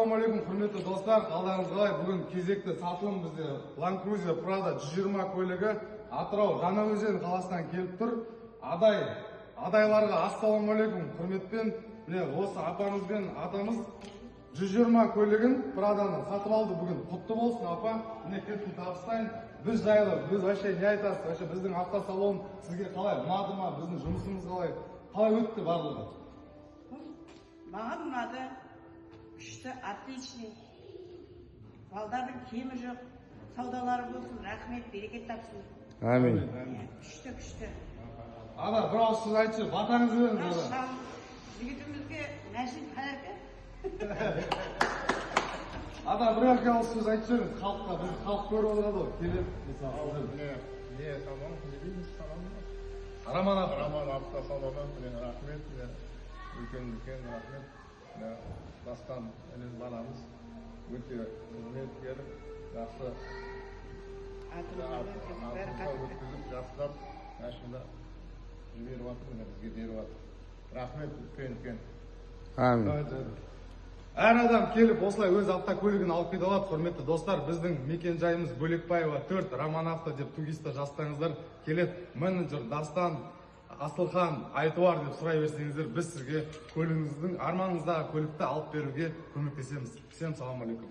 Ассалаумағалейкум, құрметті достар, қалдарыңыз қалай? Бүгін кезекті сатылым бізде Land Cruiser Prado 120 көлігі Атырау Жаңаөзен қаласынан келіп тұр. Адайларға ассалаумағалейкум, құрметпен. Міне осы апамыз бен атамыз 120 көлігін Prado'ны сатып алды бүгін. Құтты болсын апа. Міне кілтін табыстайын. Біз жайлы, біз вообще не айтасыз? Вообще біздің автосалон сізге қалай? Ұнады ма? Біздің жұмысымыз қалай? Қалай өтті барлығы? Маған ұнады. Күшті, отличный. Балдардың кемі жоқ. Саудалары болсын, рахмет, берекет тапсын. Амин. Күшті. Ада, бір ауыз сөз айтшы, батаңыз беріңіз. Жігітімізге мәшін қайырды. Ада, бір ауыз сөз айтшы беріңіз, халыққа, біз халық көріп отырады ғой, келіп, мысалы. Не, тамам, не дейміз, тамам. Роман автосалоны, рахмет, үлкен рахмет. Бастан әлін барамыз, өте қызметкер, жақсы өткізіп, жақсылап, әшімді жіберіп атыр, бізге беріп атыр. Рахмет, үлкен. Амин. Әр адам келіп, осылай өз автокөлігін алып кете алады, құрметті достар. Біздің мекен жайымыз Бөлекбаева 4, Роман Авто деп тугиста жазсаңыздар келеді. Менеджер Дастан, Асылхан, Айтуар деп сұрай берсеңіздер, біз сізге көлігіңіздің арманыңыздағы көлікті алып беруге көмектесеміз. Всем салам алейкум.